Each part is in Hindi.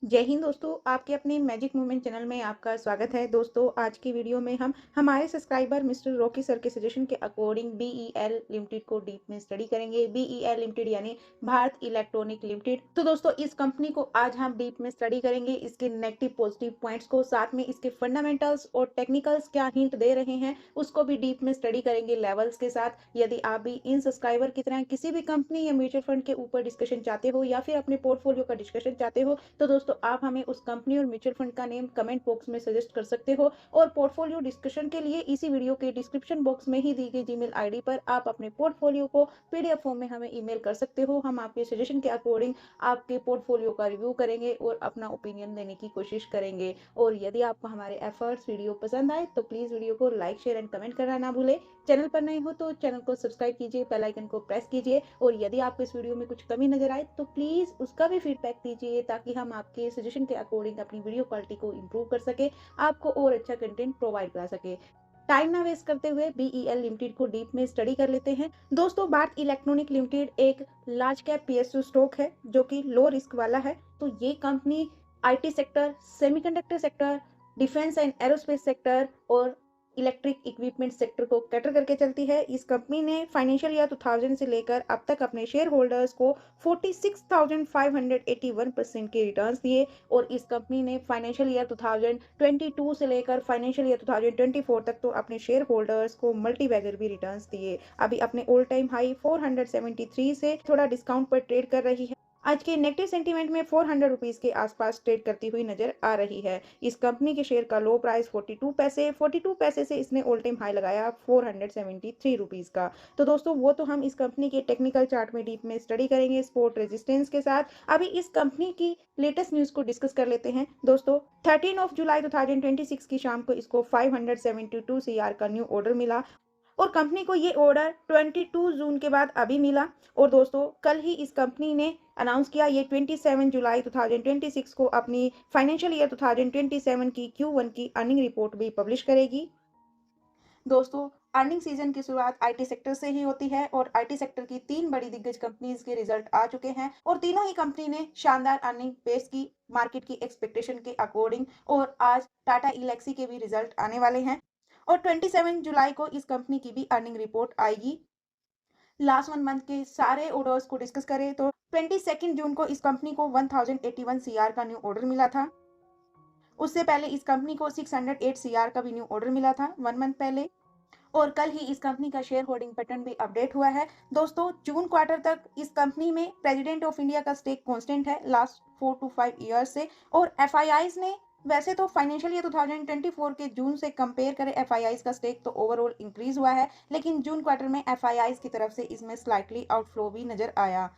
जय हिंद दोस्तों, आपके अपने मैजिक मूवमेंट चैनल में आपका स्वागत है। दोस्तों, आज की वीडियो में हम हमारे सब्सक्राइबर मिस्टर रॉकी सर के सजेशन के अकॉर्डिंग बीईएल लिमिटेड को डीप में स्टडी करेंगे। बीईएल लिमिटेड यानी भारत इलेक्ट्रॉनिक लिमिटेड। तो दोस्तों, इस कंपनी को आज हम डीप में स्टडी करेंगे, इसके नेगेटिव पॉजिटिव पॉइंट्स को, साथ में इसके फंडामेंटल्स और टेक्निकल्स क्या हिंट दे रहे हैं उसको भी डीप में स्टडी करेंगे लेवल्स के साथ। यदि आप भी इन सब्सक्राइबर की तरह किसी भी कंपनी या म्यूचुअल फंड के ऊपर डिस्कशन चाहते हो या फिर अपने पोर्टफोलियो का डिस्कशन चाहते हो, तो दोस्तों आप हमें उस कंपनी और म्यूचुअल फंड का नेम कमेंट बॉक्स में सजेस्ट कर सकते हो। और पोर्टफोलियो डिस्कशन के लिए इसी वीडियो के डिस्क्रिप्शन बॉक्स में ही दी गई जीमेल आईडी पर आप अपने पोर्टफोलियो को पीडीएफ फॉर्म में हमें ईमेल कर सकते हो। हम आपके सजेशन के अकॉर्डिंग आपके पोर्टफोलियो का रिव्यू करेंगे और अपना ओपिनियन देने की कोशिश करेंगे। और यदि आपको हमारे एफर्ट्स वीडियो पसंद आए तो प्लीज वीडियो को लाइक शेयर एंड कमेंट करना ना भूले। चैनल पर नए हो तो चैनल को सब्सक्राइब कीजिए, बेल आइकन को प्रेस कीजिए। और यदि आपको इस वीडियो में कुछ कमी नजर आए तो प्लीज उसका भी फीडबैक दीजिए, ताकि हम आपके सजेशन के अकॉर्डिंग अपनी वीडियो क्वालिटी को इम्प्रूव कर सके, आपको और अच्छा कंटेंट प्रोवाइड करा सके। टाइम ना वेस्ट करते हुए बीईएल लिमिटेड को डीप में स्टडी कर लेते हैं। दोस्तों, भारत इलेक्ट्रॉनिक लिमिटेड एक लार्ज कैप पीएसयू स्टॉक है जो कि लो रिस्क वाला है। तो ये company IT sector, semiconductor sector, defence and aerospace sector और इलेक्ट्रिक इक्विपमेंट सेक्टर को कैटर करके चलती है। इस कंपनी ने फाइनेंशियल ईयर 2000 से लेकर अब तक अपने शेयर होल्डर्स को 46,581% के रिटर्न्स दिए। और इस कंपनी ने फाइनेंशियल ईयर 2022 से लेकर फाइनेंशियल ईयर 2024 तक तो अपने शेयर होल्डर्स को मल्टी बैगर भी रिटर्न्स दिए। अभी अपने ऑल टाइम हाई 473 से थोड़ा डिस्काउंट पर ट्रेड कर रही है। आज के नेगेटिव सेंटीमेंट में 400 रुपीज के आसपास ट्रेड करती हुई नजर आ रही है। इस कंपनी के शेयर का लो प्राइस 42 पैसे से इसने ऑल टाइम हाई लगाया 473 रुपीज का। तो दोस्तों, वो तो हम इस कंपनी के टेक्निकल चार्ट में डीप में स्टडी करेंगे सपोर्ट रेजिस्टेंस के साथ। अभी इस कंपनी की लेटेस्ट न्यूज को डिस्कस कर लेते हैं। दोस्तों, 13 जुलाई 2026 की शाम को इसको 572 सीआर का न्यू ऑर्डर मिला। और कंपनी को ये ऑर्डर 22 जून के बाद अभी मिला। और दोस्तों, कल ही इस कंपनी ने अनाउंस किया ये 27 जुलाई 2026 को अपनी फाइनेंशियल ईयर 2027 की Q1 की अर्निंग रिपोर्ट भी पब्लिश करेगी। दोस्तों, अर्निंग सीजन की शुरुआत आईटी सेक्टर से ही होती है और आईटी सेक्टर की तीन बड़ी दिग्गज कंपनीज के रिजल्ट आ चुके हैं और तीनों ही कंपनी ने शानदार अर्निंग पेश की मार्केट की एक्सपेक्टेशन के अकॉर्डिंग। और आज टाटा इलेक्सी के भी रिजल्ट आने वाले हैं और 27 जुलाई को इस कंपनी की भी अर्निंग रिपोर्ट आएगी। लास्ट 1 मंथ के सारे ऑर्डर्स को डिस्कस करें तो 22 जून को इस कंपनी को 1081 सीआर का न्यू ऑर्डर मिला था। उससे पहले इस कंपनी को 608 सीआर का भी न्यू ऑर्डर मिला था 1 मंथ पहले। और कल ही इस कंपनी का शेयर होल्डिंग पैटर्न भी अपडेट हुआ है। दोस्तों, जून क्वार्टर तक इस कंपनी में प्रेसिडेंट ऑफ इंडिया का स्टेक कांस्टेंट है लास्ट 4 to 5 ईयर्स से। और एफआईआईज ने वैसे तो फाइनेंशियल ईयर 2024 के जून से कंपेयर करें एफआईआईज का स्टेक तो ओवरऑल इंक्रीज हुआ है, लेकिन जून क्वार्टर में एफआईआईज की तरफ से इसमें स्लाइटली आउटफ्लो भी नजर आया।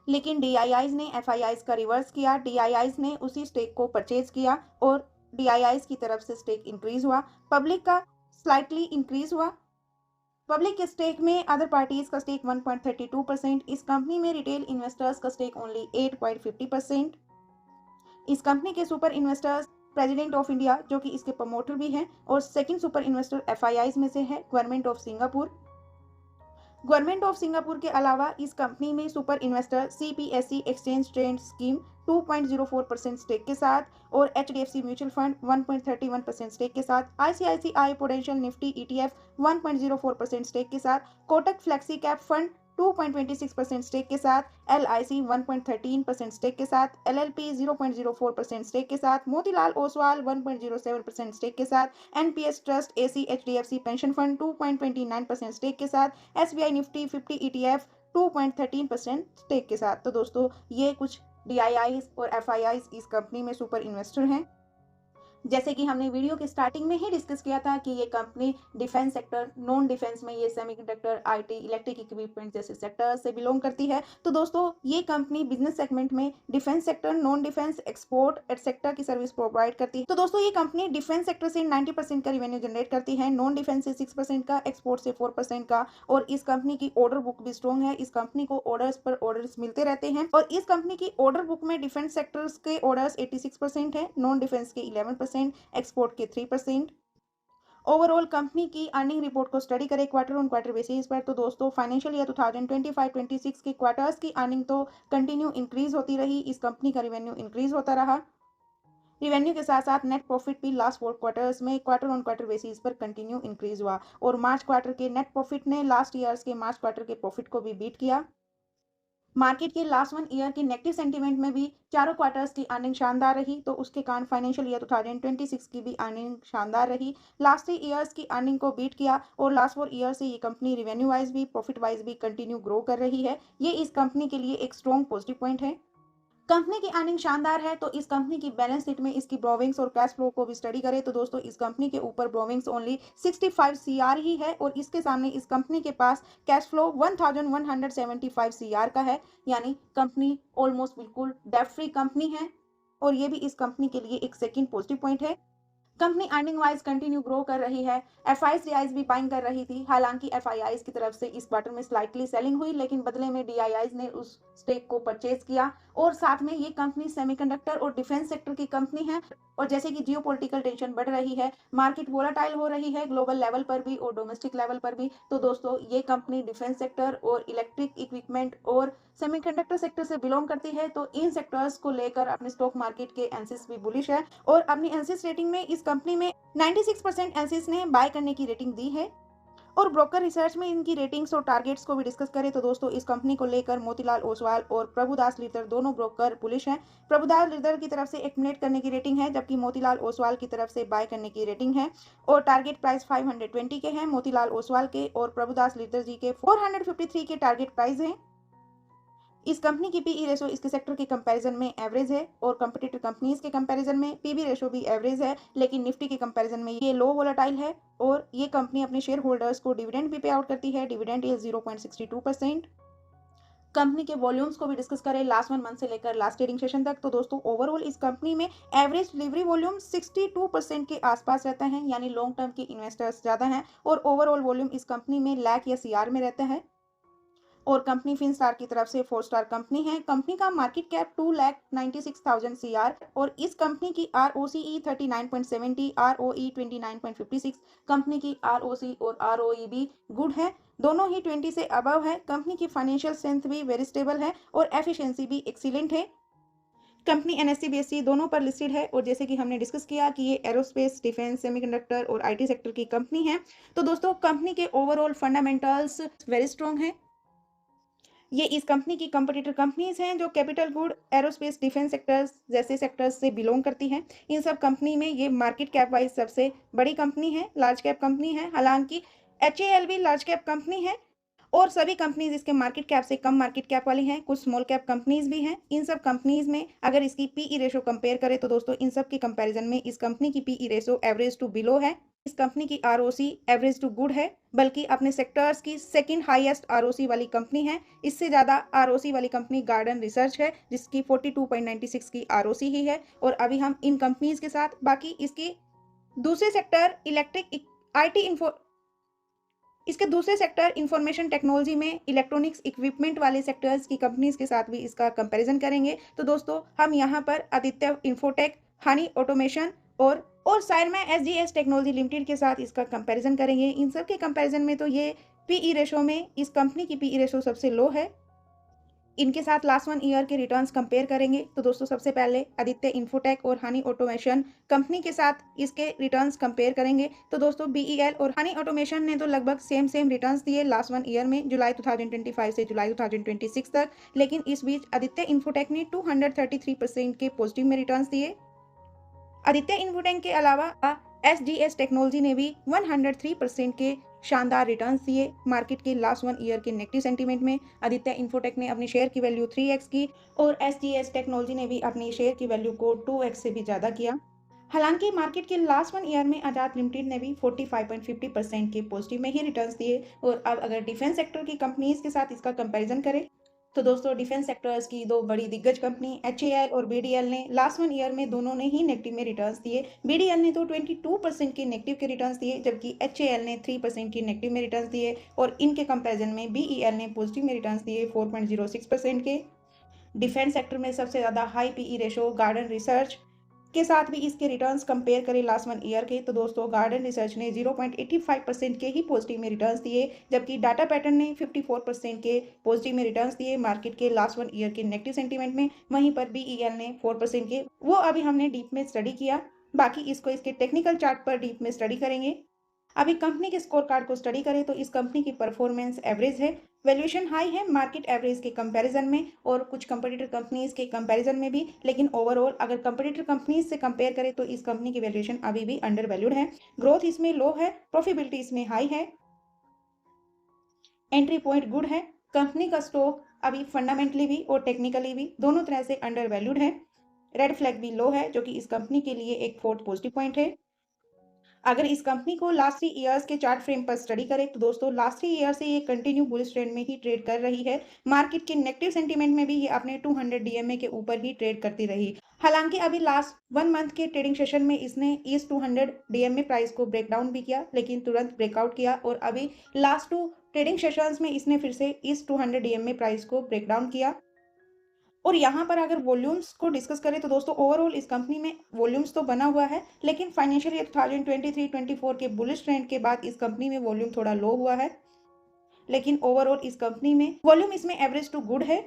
लेकिन डीआईआईज ने एफआईआईज का रिवर्स किया, डीआईआईज ने उसी स्टेक को परचेज किया और डीआईआईज की तरफ से स्टेक इंक्रीज हुआ। पब्लिक का स्लाइटली इंक्रीज हुआ। पब्लिक के स्टेक में अदर पार्टीज का स्टेक 1.32%, इस कंपनी में रिटेल इन्वेस्टर्स का स्टेक ओनली 8.50%। इस कंपनी के super investors president of India जो कि इसके प्रमोटर भी हैं, और सेकंड सुपर इन्वेस्टर एफआईआईज में से है government of Singapore. Government of Singapore के अलावा इस कंपनी में super investor CPSC exchange trade scheme 2.04% stake के साथ और एचडीएफसी म्यूचुअल फंड 1.31% स्टेक के साथ, ICICI potential Nifty ETF 1.04% stake के साथ, Kotak flexi cap fund 2.26% stake के साथ, एलआईसी 1.13% स्टेक के साथ, एलएलपी 0.04% स्टेक के साथ, मोतीलाल ओसवाल 1.07% स्टेक के साथ, NPS trust AC HDFC pension fund 2.29% stake के साथ, एसबीआई निफ्टी 50 ईटीएफ 2.13% स्टेक के साथ। तो दोस्तों, ये कुछ डीआईआईज और एफआईआईज इस कंपनी में सुपर इन्वेस्टर हैं। जैसे कि हमने वीडियो के स्टार्टिंग में ही डिस्कस किया था कि ये company defence sector, non defence में ये सेमीकंडक्टर, आईटी, इलेक्ट्रिक इक्विपमेंट जैसे सेक्टर से बिलोंग करती है। तो दोस्तों, ये कंपनी बिजनेस सेगमेंट में defence sector, non defence, export etcetera की सर्विस प्रोवाइड करती है। तो दोस्तों, ये कंपनी डिफेंस सेक्टर से 90% का रिवेन्यू जनरेट करती है, नॉन डिफेंस से 6% का, एक्सपोर्ट से 4% का। और इस कंपनी की ऑर्डर बुक भी स्ट्रॉन्ग है, इस कंपनी को ऑर्डर्स पर ऑर्डर्स मिलते रहते हैं। और इस कंपनी की ऑर्डर बुक में डिफेंस सेक्टर्स के ऑर्डर्स 86% है, नॉन डिफेंस के 11%, एक्सपोर्ट के 3%। ओवरऑल कंपनी की अर्निंग रिपोर्ट को स्टडी करें क्वार्टर ऑन क्वार्टर बेसिस पर, तो दोस्तों फाइनेंशियल ईयर 2025-26 के क्वार्टर्स की अर्निंग तो कंटिन्यू इंक्रीज होती रही, इस कंपनी का रिवेन्यू इंक्रीज होता रहा। रिवेन्यू के साथ साथ नेट प्रॉफिट भी लास्ट 4 क्वार्टर्स में क्वार्टर ऑन क्वार्टर बेसिस पर कंटिन्यू इंक्रीज हुआ और मार्च क्वार्टर के नेट प्रॉफिट ने लास्ट ईयर्स के मार्च क्वार्टर के प्रॉफिट को भी बीट किया। मार्केट के लास्ट 1 ईयर के नेगेटिव सेंटीमेंट में भी चारों क्वार्टर्स की अर्निंग शानदार रही, तो उसके कारण फाइनेंशियल ईयर 2026 की भी अर्निंग शानदार रही। लास्ट 3 ईयर्स की अर्निंग को बीट किया और लास्ट 4 ईयर से ये कंपनी रिवेन्यू वाइज भी प्रॉफिट वाइज भी कंटिन्यू ग्रो कर रही है। ये इस कंपनी के लिए एक स्ट्रॉन्ग पॉजिटिव पॉइंट है। कंपनी की अर्निंग शानदार है, तो इस कंपनी की बैलेंस शीट में इसकी बोरोविंग्स और कैश फ्लो को भी स्टडी करें, तो दोस्तों इस कंपनी के ऊपर बोरोविंग्स ओनली 65 सीआर ही है और इसके सामने इस कंपनी के पास कैश फ्लो 1175 सीआर का है, यानी कंपनी ऑलमोस्ट बिल्कुल डेट फ्री कंपनी है और ये भी इस कंपनी के लिए एक सेकंड पॉजिटिव पॉइंट है। Company earning wise continue grow कर रही है। एफआईआईज भी बाइंग कर रही थी, हालांकि एफआईआईज की तरफ से इस क्वार्टर में स्लाइटली सेलिंग हुई, लेकिन बदले में डीआईआईज ने उस स्टेक को परचेज किया। और साथ में ये कंपनी सेमीकंडक्टर और डिफेंस सेक्टर की कंपनी है और जैसे कि जियोपॉलिटिकल टेंशन बढ़ रही है, मार्केट वोलाटाइल हो रही है ग्लोबल लेवल पर भी और डोमेस्टिक लेवल पर भी, तो दोस्तों ये कंपनी डिफेंस सेक्टर और इलेक्ट्रिक इक्विपमेंट और सेमीकंडक्टर सेक्टर से बिलोंग करती है, तो इन सेक्टर्स को लेकर अपने स्टॉक मार्केट के एनालिसिस भी बुलिश है और अपनी एनालिसिस रेटिंग में इस कंपनी में 96% एनालिसिस ने बाय करने की रेटिंग दी है। और ब्रोकर रिसर्च में इनकी रेटिंग्स और टारगेट्स को भी डिस्कस करें, तो दोस्तों इस कंपनी को लेकर मोतीलाल ओसवाल और प्रभुदास लिरदर दोनों ब्रोकर बुलिश हैं। प्रभुदास लिरदर की तरफ से एक्युमुलेट करने की रेटिंग है, जबकि मोतीलाल ओसवाल की तरफ से बाय करने की रेटिंग है और टारगेट प्राइस 520 के हैं मोतीलाल ओसवाल के और प्रभुदास लिरदर जी के 453 के टारगेट प्राइस हैं। इस कंपनी की पीई रेशो इसके सेक्टर के कंपैरिजन में एवरेज है और कंपटीटर कंपनीज के कंपैरिजन में पीबी रेशो भी एवरेज है, लेकिन निफ्टी के कंपैरिजन में ये लो वोलेटाइल है और ये कंपनी अपने शेयर होल्डर्स को डिविडेंड भी पे आउट करती है। Dividend is 0.62%। कंपनी के वॉल्यूम्स को भी डिस्कस करें लास्ट 1 मंथ से लेकर लास्ट ट्रेडिंग सेशन तक, तो दोस्तों ओवरऑल इस कंपनी में एवरेज डिलीवरी वॉल्यूम 62% के आसपास रहता है, यानी लॉन्ग टर्म के इन्वेस्टर्स ज़्यादा हैं और ओवरऑल वॉल्यूम इस कंपनी में लाख या सीआर में रहता है। और कंपनी फिनस्टार की तरफ से 4 स्टार कंपनी है। कंपनी का मार्केट कैप 2,96,000 सीआर और इस कंपनी की आरओसीई 39.70, आरओई 29.56। कंपनी की आरओसी और आरओई भी गुड है, दोनों ही 20 से अबव है। कंपनी की फाइनेंशियल स्ट्रेंथ भी वेरी स्टेबल है और एफिशिएंसी भी एक्सीलेंट है। कंपनी एनएससी बीएससी दोनों पर लिस्टेड है और जैसे कि हमने डिस्कस किया कि ये एरोस्पेस डिफेंस सेमीकंडक्टर और आईटी सेक्टर की कंपनी है, तो दोस्तों कंपनी के ओवरऑल फंडामेंटल्स वेरी स्ट्रॉन्ग है। ये इस कंपनी की कंपटीटर कंपनीज हैं जो capital good aerospace defence sectors जैसे सेक्टर्स से बिलोंग करती हैं। इन सब कंपनी में ये मार्केट कैप वाइज सबसे बड़ी कंपनी है, लार्ज कैप कंपनी है। हालांकि एचएएल भी लार्ज कैप कंपनी है और सभी कंपनीज इसके मार्केट कैप से कम मार्केट कैप वाली हैं, कुछ स्मॉल कैप कंपनीज भी हैं। इन सब कंपनीज में अगर इसकी पीई रेशो कंपेयर करें, तो दोस्तों इन सब के कंपैरिजन में इस कंपनी की PE ratio average to below है। इस कंपनी की आरओसी एवरेज टू गुड है, बल्कि अपने सेक्टर्स की सेकंड हाईएस्ट आरओसी वाली कंपनी है। इससे ज़्यादा आरओसी वाली कंपनी गार्डन रिसर्च है जिसकी 42.96 की आरओसी ही है। और अभी हम इन कंपनीज के साथ बाकी इसके दूसरे सेक्टर इलेक्ट्रिक आईटी इंफो इसके दूसरे सेक्टर इंफॉर्मेशन टेक्नोलॉजी में इलेक्ट्रॉनिक्स इक्विपमेंट वाले सेक्टर्स की कंपनीज के साथ भी इसका कंपैरिजन करेंगे। तो दोस्तों हम यहाँ पर आदित्य इंफोटेक, हानि ऑटोमेशन और सायरमा एसजीएस टेक्नोलॉजी लिमिटेड के साथ इसका कंपैरिजन करेंगे। इन सब के कंपैरिजन में तो ये पीई रेशो में इस कंपनी की पीई रेशो सबसे लो है। इनके साथ लास्ट 1 ईयर के रिटर्न्स कंपेयर करेंगे, तो दोस्तों सबसे पहले आदित्य इंफोटेक और हानि ऑटोमेशन कंपनी के साथ इसके रिटर्न्स कंपेयर करेंगे। तो दोस्तों बीईएल और हानि ऑटोमेशन ने तो लगभग सेम रिटर्न्स दिए लास्ट 1 ईयर में, जुलाई 2025 से जुलाई 2026 तक, लेकिन इस बीच आदित्य इंफोटेक ने 233% के पॉजिटिव में रिटर्न्स दिए। आदित्य इंफोटेक के अलावा एसजीएस टेक्नोलॉजी ने भी 103% के शानदार रिटर्न्स दिए मार्केट के लास्ट 1 ईयर के नेगेटिव सेंटीमेंट में। आदित्य इंफोटेक ने अपनी शेयर की वैल्यू 3x की और एसजीएस टेक्नोलॉजी ने भी अपनी शेयर की वैल्यू को 2x से भी ज़्यादा किया। हालांकि मार्केट के लास्ट 1 ईयर में आजाद लिमिटेड ने भी 45.50% के पॉजिटिव में ही रिटर्न्स दिए। और अब अगर डिफेंस सेक्टर की कंपनीज के साथ इसका कंपैरिजन करें, तो दोस्तों डिफेंस सेक्टर्स की दो बड़ी दिग्गज कंपनी एचएएल और बीडीएल ने लास्ट 1 ईयर में दोनों ने ही नेगेटिव में रिटर्न्स दिए। बीडीएल ने तो 22% के नेगेटिव के रिटर्न्स दिए, जबकि एचएएल ने 3% की नेगेटिव में रिटर्न्स दिए और इनके कंपैरिजन में बीईएल ने पॉजिटिव में रिटर्न्स दिए 4.06% के। डिफेंस सेक्टर में सबसे ज़्यादा high PE ratio Garden Research के साथ भी इसके रिटर्न्स कंपेयर करें लास्ट 1 ईयर के, तो दोस्तों गार्डन रिसर्च ने 0.85% के ही पॉजिटिव में रिटर्न्स दिए, जबकि डाटा पैटर्न ने 54% के पॉजिटिव में रिटर्न्स दिए मार्केट के लास्ट 1 ईयर के नेगेटिव सेंटीमेंट में। वहीं पर बीईएल ने 4% के, वो अभी हमने डीप में स्टडी किया, बाकी इसको इसके टेक्निकल चार्ट पर डीप में स्टडी करेंगे। अभी कंपनी के स्कोर कार्ड को स्टडी करें तो इस कंपनी की परफॉर्मेंस एवरेज है, वैल्यूएशन हाई है मार्केट एवरेज के कंपैरिजन में और कुछ कंपटीटर कंपनीज के कंपैरिजन में भी, लेकिन ओवरऑल अगर कंपटीटर कंपनीज से कंपेयर करें तो इस कंपनी की वैल्यूएशन अभी भी अंडर वैल्यूड है। ग्रोथ इसमें लो है, प्रॉफिटेबिलिटी इसमें हाई है, एंट्री पॉइंट गुड है। कंपनी का स्टॉक अभी फंडामेंटली भी और टेक्निकली भी दोनों तरह से अंडर वैल्यूड है। रेड फ्लैग भी लो है, जो कि इस कंपनी के लिए एक फोर्थ पॉजिटिव पॉइंट है। अगर इस कंपनी को लास्ट 3 इयर्स के चार्ट फ्रेम पर स्टडी करें तो दोस्तों लास्ट 3 ईयर से ये कंटिन्यू बुलिश ट्रेंड में ही ट्रेड कर रही है। मार्केट के नेगेटिव सेंटीमेंट में भी ये अपने 200 डीएमए के ऊपर ही ट्रेड करती रही। हालांकि अभी लास्ट 1 मंथ के ट्रेडिंग सेशन में इसने इस 200 डीएमए प्राइस को ब्रेक डाउन भी किया, लेकिन तुरंत ब्रेकआउट किया और अभी लास्ट 2 ट्रेडिंग सेशंस में इसने फिर से इस 200 डीएमए प्राइस को ब्रेक डाउन किया। और यहाँ पर अगर वॉल्यूम्स को डिस्कस करें तो दोस्तों ओवरऑल इस कंपनी में वॉल्यूम्स तो बना हुआ है, लेकिन फाइनेंशियल ईयर 2023-24 के बुलिश ट्रेंड के बाद इस कंपनी में वॉल्यूम थोड़ा लो हुआ है, लेकिन ओवरऑल इस कंपनी में वॉल्यूम इसमें एवरेज टू गुड है।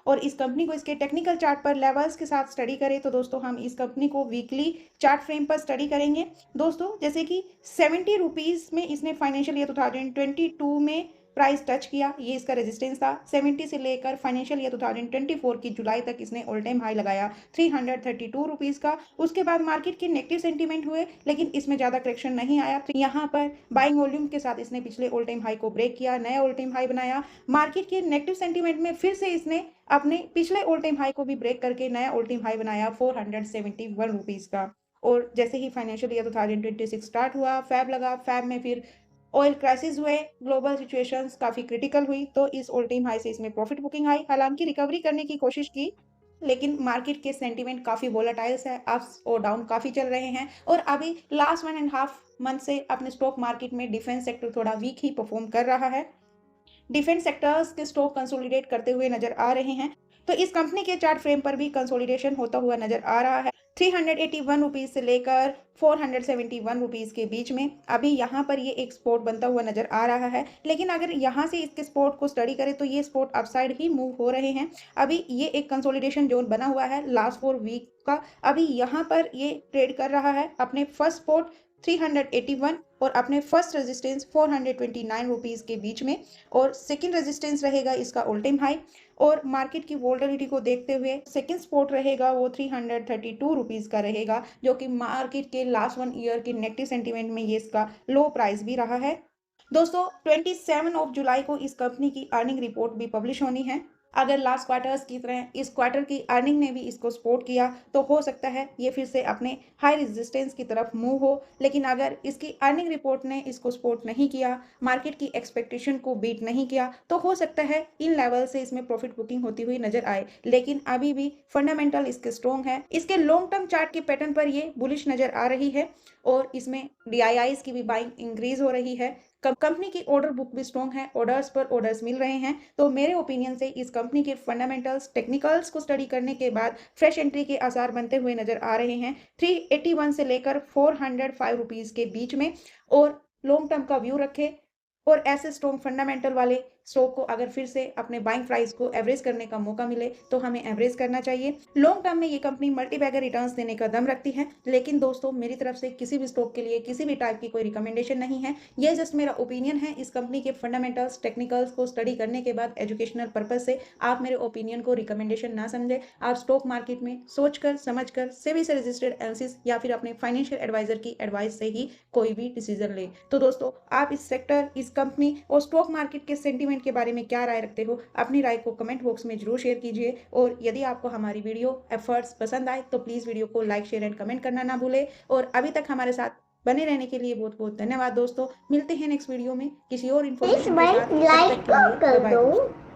और इस कंपनी को इसके टेक्निकल चार्ट पर लेवल्स के साथ स्टडी करें तो दोस्तों हम इस कंपनी को वीकली चार्ट फ्रेम पर स्टडी करेंगे। दोस्तों जैसे कि 70 रुपीज़ में इसने फाइनेंशियल ईयर 2022 में प्राइस टच किया, ये इसका रेजिस्टेंस था। 70 से लेकर फाइनेंशियल ईयर 2024 की जुलाई तक इसने ऑल टाइम हाई लगाया 332 रुपीज़ का। उसके बाद मार्केट के नेगेटिव सेंटीमेंट हुए, लेकिन इसमें ज़्यादा करेक्शन नहीं आया, तो यहाँ पर बाइंग वॉल्यूम के साथ इसने पिछले ऑल टाइम हाई को ब्रेक किया, नया ऑल टाइम हाई बनाया। मार्केट के नेगेटिव सेंटीमेंट में फिर से इसने अपने पिछले ऑल टाइम हाई को भी ब्रेक करके नया ऑल टाइम हाई बनाया 471 रुपीज़ का। और जैसे ही फाइनेंशियल ईयर 2026 स्टार्ट हुआ, फैब लगा, फैब में फिर ऑयल क्राइसिस हुए, ग्लोबल सिचुएशंस काफ़ी क्रिटिकल हुई, तो इस ऑल टाइम हाई से इसमें प्रॉफिट बुकिंग आई। हालांकि रिकवरी करने की कोशिश की, लेकिन मार्केट के सेंटीमेंट काफ़ी वोलेटाइल्स है, अप्स और डाउन काफ़ी चल रहे हैं। और अभी लास्ट 1.5 मंथ से अपने स्टॉक मार्केट में डिफेंस सेक्टर थोड़ा वीक ही परफॉर्म कर रहा है। डिफेंस सेक्टर्स के स्टॉक कंसोलिडेट करते हुए नजर आ रहे हैं, तो इस कंपनी के चार्ट फ्रेम पर भी कंसोलिडेशन होता हुआ नजर आ रहा है 381 रुपीज़ से लेकर 471 रुपीज़ के बीच में। अभी यहाँ पर ये एक सपोर्ट बनता हुआ नजर आ रहा है, लेकिन अगर यहाँ से इसके सपोर्ट को स्टडी करें तो ये सपोर्ट अपसाइड ही मूव हो रहे हैं। अभी ये एक कंसोलिडेशन जोन बना हुआ है लास्ट 4 वीक का। अभी यहाँ पर ये ट्रेड कर रहा है अपने फर्स्ट सपोर्ट 381 और अपने फर्स्ट रेजिस्टेंस 429 रुपीज़ के बीच में, और सेकंड रेजिस्टेंस रहेगा इसका ऑल टाइम हाई। और मार्केट की वोलेटिलिटी को देखते हुए सेकंड सपोर्ट रहेगा वो 332 रुपीज़ का रहेगा, जो कि मार्केट के लास्ट 1 ईयर के नेगेटिव सेंटीमेंट में ये इसका लो प्राइस भी रहा है। दोस्तों 27 जुलाई को इस कंपनी की अर्निंग रिपोर्ट भी पब्लिश होनी है। अगर लास्ट क्वार्टर्स की तरह इस क्वार्टर की अर्निंग ने भी इसको सपोर्ट किया तो हो सकता है ये फिर से अपने हाई रेजिस्टेंस की तरफ मूव हो, लेकिन अगर इसकी अर्निंग रिपोर्ट ने इसको सपोर्ट नहीं किया, मार्केट की एक्सपेक्टेशन को बीट नहीं किया, तो हो सकता है इन लेवल से इसमें प्रॉफिट बुकिंग होती हुई नजर आए। लेकिन अभी भी फंडामेंटल इसके स्ट्रॉन्ग है, इसके लॉन्ग टर्म चार्ट के पैटर्न पर ये बुलिश नजर आ रही है और इसमें डीआईआईज की भी बाइंग इंक्रीज हो रही है। कंपनी की ऑर्डर बुक भी स्ट्रॉन्ग है, ऑर्डर्स पर ऑर्डर्स मिल रहे हैं। तो मेरे ओपिनियन से इस कंपनी के फंडामेंटल्स टेक्निकल्स को स्टडी करने के बाद फ्रेश एंट्री के आसार बनते हुए नजर आ रहे हैं 381 से लेकर 405 रुपीज़ के बीच में। और लॉन्ग टर्म का व्यू रखें और ऐसे स्ट्रॉन्ग फंडामेंटल वाले स्टॉक को अगर फिर से अपने बाइंग प्राइस को एवरेज करने का मौका मिले तो हमें एवरेज करना चाहिए। लॉन्ग टर्म में ये कंपनी मल्टी बैगर रिटर्न्स देने का दम रखती है, लेकिन दोस्तों मेरी तरफ से किसी भी स्टॉक के लिए किसी भी टाइप की कोई रिकमेंडेशन नहीं है, ये जस्ट मेरा ओपिनियन है। इस कंपनी के फंडामेंटल्स टेक्निकल्स को स्टडी करने के बाद एजुकेशनल पर्पज से आप मेरे ओपिनियन को रिकमेंडेशन ना समझे। आप स्टॉक मार्केट में सोचकर समझकर सेबी से रजिस्टर्ड एनालिसिस या फिर अपने फाइनेंशियल एडवाइजर की एडवाइस से ही कोई भी डिसीजन ले। तो दोस्तों आप इस सेक्टर, इस कंपनी और स्टॉक मार्केट के सेंटीमेंट के बारे में क्या राय रखते हो, अपनी राय को कमेंट बॉक्स में जरूर शेयर कीजिए। और यदि आपको हमारी वीडियो एफर्ट्स पसंद आए तो प्लीज़ वीडियो को लाइक शेयर एंड कमेंट करना ना भूले। और अभी तक हमारे साथ बने रहने के लिए बहुत बहुत धन्यवाद दोस्तों। मिलते हैं नेक्स्ट वीडियो में किसी और इन्फॉर्मेशन के साथ। तब तक के लिए बाय बाय दोस्तों।